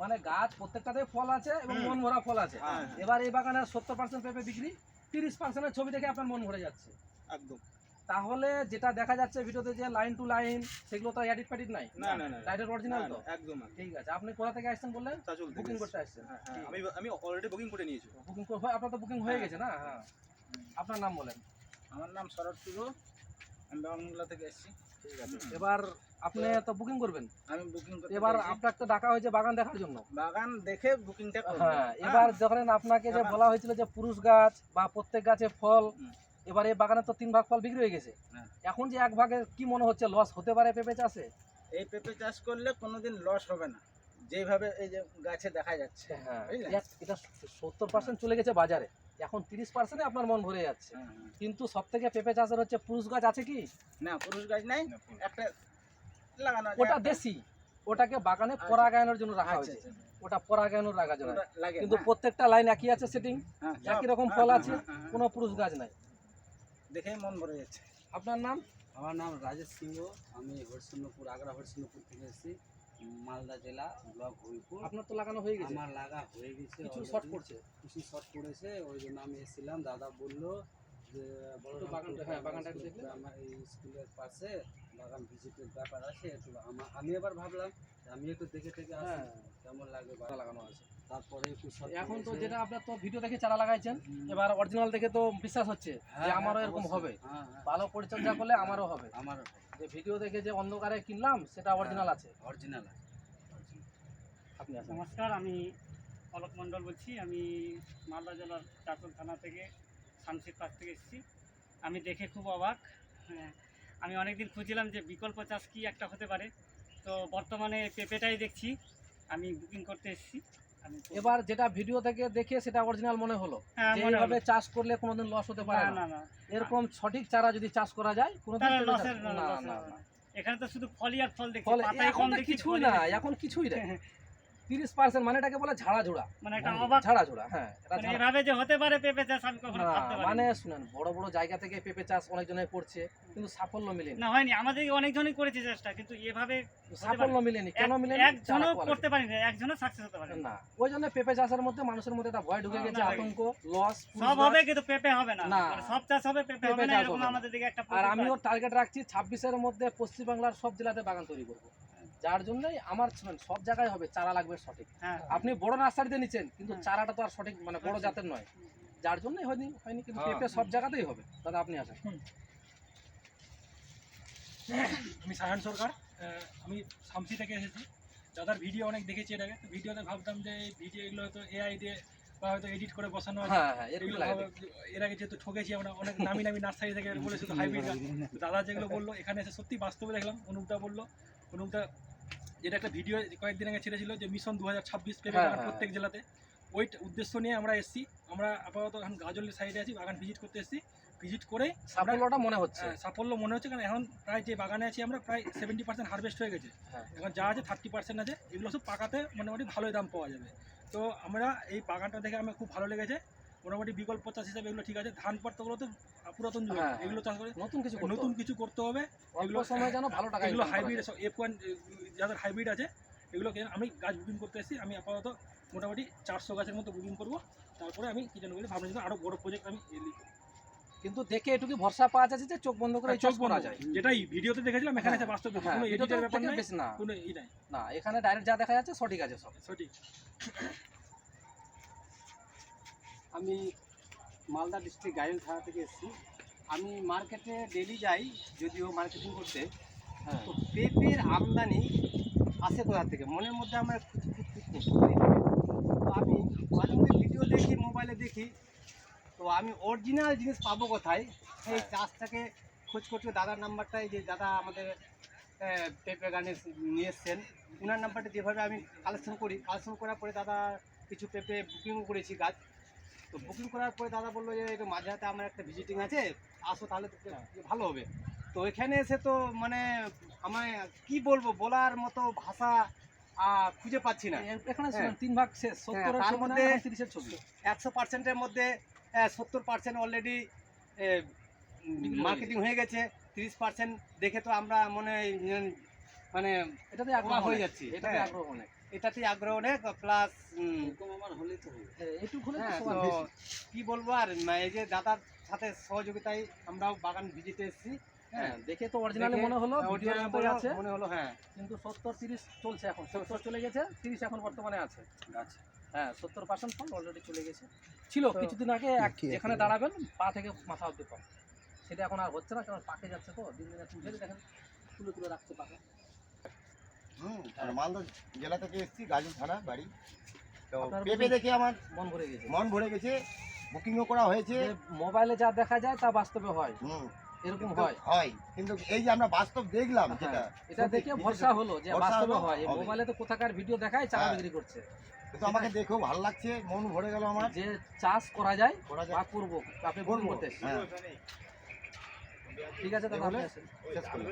মানে গাছ প্রত্যেকটাতে ফল আছে এবং মন ভরা ফল আছে। এবার এই বাগানের 70% পেঁপে বিক্রি, 30% ছবি দেখে আপনার মন ভরে যাচ্ছে একদম। তাহলে যেটা দেখা যাচ্ছে ভিডিওতে যে লাইন টু লাইন সেগুলো তো এডিট ফেডিট নাই, না না না, ডাইরেক্ট অরিজিনাল তো একদম। ঠিক আছে। আপনি কোথা থেকে আসছেন বললেন? বুকিং করতে আসছেন? হ্যাঁ, আমি অলরেডি বুকিং করে নিয়েছি। বুকিং আপনার তো বুকিং হয়ে গেছে না? হ্যাঁ, আপনার নাম বলেন। আমার নাম শরৎ টুডু, আমি বাংলা থেকে এসেছি। ঠিক আছে, এবার আপনি তো বুকিং করবেন। আমি বুকিং করতে এবার আপনাকে তো ডাকা হয়েছে বাগান দেখার জন্য। বাগান দেখে বুকিংটা করব। হ্যাঁ, এবার যখন আপনাকে যে বলা হয়েছিল যে পুরুষ গাছ বা প্রত্যেক গাছে ফল, এবার এই বাগানে তো 3 ভাগ ফল বিক্রি হয়ে গেছে। এখন যে 1 ভাগে কি মনে হচ্ছে লস হতে পারে পেঁপে চাষে? এই পেঁপে চাষ করলে কোনোদিন লস হবে না, যেভাবে এই যে গাছে দেখা যাচ্ছে। হ্যাঁ, এটা 70% চলে গেছে বাজারে, এখন 30% আপনার মন ভরে যাচ্ছে। কিন্তু সবথেকে পেঁপে চাষের হচ্ছে পুরুষ গাছ আছে কি? না, পুরুষ গাছ নাই, একটা লাগানো আছে। ওটা দেশি, ওটাকে বাগানে পরাগায়নের জন্য রাখা হয়েছে। ওটা পরাগায়নের রাখার জন্য, কিন্তু প্রত্যেকটা লাইন একই আছে সেটিং, একই রকম ফল আছে, কোনো পুরুষ গাছ নাই। দেখেই মন ভরে যাচ্ছে। আপনার নাম? আমার নাম রাজেশ সিংহ, আমি হরিশ্চন্দ্রপুর, আগ্রা হরিশ্চন্দ্রপুর থেকে এসেছি, মালদা জেলা, ব্লক হরিপুর। আপনার তো লাগানো হয়ে গেছে? আমার লাগা হয়ে গেছে, কিছু শর্ট পড়ছে, কিছু শর্ট পড়েছে, ওই জন্য আমি এসেছিলাম। দাদা বললো যে বাগানটা, হ্যাঁ বাগানটা একটু দেখলে। আমার এই স্কুলের পাশে বাগান ভিজিটের ব্যাপার আছে, একটু আমি এবার ভাবলাম আমি একটু দেখে থেকে আসি কেমন লাগবে বাগান লাগানো আছে। তারপরে একটু এখন তো যেটা আপনার তো ভিডিও দেখে চারা লাগাইছেন, এবার অরিজিনাল দেখে তো বিশ্বাস হচ্ছে যে আমারও এরকম হবে, ভালো পরিচর্যা করলে আমারও হবে। আমারও যে ভিডিও দেখে যে অন্ধকারে কিনলাম সেটা অরিজিনাল আছে। অরিজিনাল আছে। আপনি আসেন। নমস্কার, আমি অলোক মণ্ডল বলছি। আমি মালদা জেলার চাঁচল থানা থেকে, শামসির পাশ থেকে এসেছি। আমি দেখে খুব অবাক। আমি অনেকদিন খুঁজছিলাম যে বিকল্প চাষ কি একটা হতে পারে, তো বর্তমানে পেঁপেটাই দেখছি। আমি বুকিং করতে এসেছি। এবার যেটা ভিডিও থেকে দেখে সেটা অরিজিনাল মনে হলো, হ্যাঁ, যে মনে এইভাবে হলো। চাষ করলে কোনোদিন লস হতে পারে না না। না না, এরকম সঠিক চারা যদি চাষ করা যায় কোনোদিন তাহলে পেঁপে চাষ- লসের না না না। এখানে তো শুধু ফলই আর ফল দেখছি, ফলে পাতায় এখন কম তো দেখছি, কিছুই ফলই না, দেখছি। এখন কিছুই না। 30% মানে এটাকে বলে ঝাড়া ঝোড়া, মানে একটা অবাক, ঝাড়া ঝোড়া। হ্যাঁ, এটা মানে ঝাড়া। এভাবে যে হতে পারে পেঁপে চাষ আমি কখনো না, ভাবতে মানে পারিনি। শুনেন, বড় বড় জায়গা থেকে পেঁপে চাষ অনেকজনে করছে কিন্তু সাফল্য মেলেনি। না, হয়নি। আমাদের অনেকজনই করেছে চেষ্টা, কিন্তু এভাবে সাফল্য মেলেনি। কেন মেলেনি? একজনও করতে পারেনি, একজনও সাকসেস হতে পারে না, ওই জন্য পেঁপে চাষের মধ্যে মানুষের মধ্যে একটা ভয় ঢুকে গেছে, না, আতঙ্ক, লস। সব হবে কিন্তু পেঁপে হবে না। না। মানে সব চাষ হবে, পেঁপে হবে না, এরকম আমাদের দিকে একটা আর আমিও টার্গেট রাখছি 26-এর মধ্যে পশ্চিমবাংলার সব জেলাতে বাগান তৈরি করব, যার জন্যই আমার সব জায়গায় হবে চারা লাগবে সঠিক। হ্যাঁ। আপনি বড় নার্সারিতে নিচ্ছেন কিন্তু চারাটা তো আর সঠিক মানে বড় জাতের নয়, যার জন্যই হয়নি কিন্তু পেঁপে সব জায়গাতেই হবে। দাদা আপনি আসেন। আমি সায়ন সরকার, আমি শামসি থেকে এসেছি। দাদার ভিডিও অনেক দেখেছি এর আগে, ভিডিওতে ভাবতাম যে এই ভিডিও এগুলো হয়তো এআই দিয়ে বা হয়তো এডিট করে বসানো আছে। হ্যাঁ হ্যাঁ, এরকম এগুলো লাগে। এর আগে যেহেতু ঠকেছি আমরা, অনেক নামি নামি নার্সারি থেকে বলে শুধু হাইব্রিড। দাদা যেগুলো বললো এখানে এসে সত্যি বাস্তবে দেখলাম। অনুপটা বললো, অনুপটা যেটা একটা ভিডিও কয়েকদিন আগে ছেড়েছিল যে মিশন 2026 পেঁপে বাগান প্রত্যেক জেলাতে, ওই উদ্দেশ্য নিয়ে আমরা এসেছি। আমরা আপাতত এখন গাজলের সাইডে আছি, বাগান ভিজিট করতে এসেছি। ভিজিট করে সাফল্যটা মনে হচ্ছে, সাফল্য মনে হচ্ছে, কারণ এখন প্রায় যে বাগানে আছি আমরা প্রায় 70% হারভেস্ট হয়ে গেছে। এখন যা আছে 30% আছে, এগুলো সব পাকাতে মোটামুটি ভালোই দাম পাওয়া যাবে। তো আমরা এই বাগানটা দেখে আমার খুব ভালো লেগেছে। মোটামুটি বিকল্প চাষ হিসাবে এগুলো ঠিক আছে। ধান পাতাগুলো তো পুরাতন যুগ, এগুলো চাষ করে নতুন কিছু করতে হবে। এগুলো সময় যেন ভালো টাকা, এগুলো হাইব্রিড, F1 যাদের হাইব্রিড আছে এগুলোকে আমি গাছ বুকিং করতে এসেছি। আমি আপাতত মোটামুটি 400 গাছের মতো বুকিং করবো। তারপরে আমি কি জানি ভাবনা আরও বড় প্রজেক্ট আমি কিন্তু দেখে এটুকু ভরসা পাওয়া যাচ্ছে যে চোখ বন্ধ করে চোখ করা যায়, যেটাই ভিডিওতে দেখেছিলাম এখানে এসে বাস্তবে কোনো এডিটের ব্যাপার নাই, না কোনো ই নাই। না, এখানে ডাইরেক্ট যা দেখা যাচ্ছে সঠিক আছে সব সঠিক। আমি মালদা ডিস্ট্রিক্ট গাইল থানা থেকে এসেছি। আমি মার্কেটে ডেলি যাই, যদিও মার্কেটিং করতে। তো পেঁপের আমদানি আসে কোথা থেকে, মনের মধ্যে আমার তো আমি মাঝে মধ্যে ভিডিও দেখি, মোবাইলে দেখি, তো আমি অরিজিনাল জিনিস পাবো কোথায়? সেই চাষটাকে খোঁজ করতে দাদার নাম্বারটাই, যে দাদা আমাদের পেঁপে গানে নিয়ে এসছেন, ওনার নাম্বারটা যেভাবে আমি কালেকশন করার পরে দাদা কিছু পেঁপে বুকিংও করেছি গাছ। তো বুকিং করার পরে দাদা বললো যে একটু মাঝে হাতে আমার একটা ভিজিটিং আছে, আসো তাহলে তো ভালো হবে। তো এখানে এসে তো মানে আমায় কি বলবো, বলার মতো ভাষা খুঁজে পাচ্ছি না। এখানে 3 ভাগ শেষ, 70 তার মধ্যে 30-এর ছবি। 100%-এর মধ্যে 70% অলরেডি মার্কেটিং হয়ে গেছে। 30% দেখে তো আমরা মানে এটাতে আগ্রহ হয়ে যাচ্ছি। এটাতে আগ্রহ অনেক। এটাতেই আগ্রহ অনেক প্লাস এইটুকু হলে তো হ্যাঁ, সবার তো বেশি। কি বলবো আর এই যে দাদার সাথে সহযোগিতায় আমরাও বাগান ভিজিতে এসেছি। হ্যাঁ দেখে তো অরিজিনালি দেখে মনে হলো ভিডিওর original মতোই আছে, মনে হলো হ্যাঁ। কিন্তু 70-30 চলছে এখন, 70 চলে গেছে, 30 এখন বর্তমানে আছে গাছ। হ্যাঁ 70% ফল অলরেডি চলে গেছে। ছিল তো- কিছুদিন আগে যেখানে দাঁড়াবেন পা থেকে মাথা অব্দি ফল, সেটা এখন আর হচ্ছে না, কারণ পাকে যাচ্ছে তো দিন দিন। তুলে দেখেন, তুলে তুলে রাখছে পাকে। মালদা জেলা থেকে এসেছি, গাজল থানা বাড়ি। তো আপনার পেঁপে দেখে আমার মন ভরে গেছে। মন ভরে গেছে, বুকিংও করা হয়েছে। যে মোবাইলে যা দেখা যায় তা বাস্তবে হয়, হুম, এরকম কিন্তু হয়। হয়, কিন্তু এই যে আমরা বাস্তব দেখলাম যেটা, হ্যাঁ, এটা সত্যি, দেখে সত্যি, ভরসা হলো যে ভরসা বাস্তবে হলো, হয়। এই হবে। মোবাইলে তো কোথাকার ভিডিও দেখায়, চারা হ্যাঁ। বিক্রি করছে। কিন্তু আমাকে দেখেও ভালো লাগছে, মন ভরে গেল আমার। যে চাষ করা যায় করা যায়, বা করবো, আপনি করবো। বুকিং করতে এসেছেন। হ্যাঁ, ঠিক আছে দাদা, এ বলে আপনি আসেন। শেষ করলাম।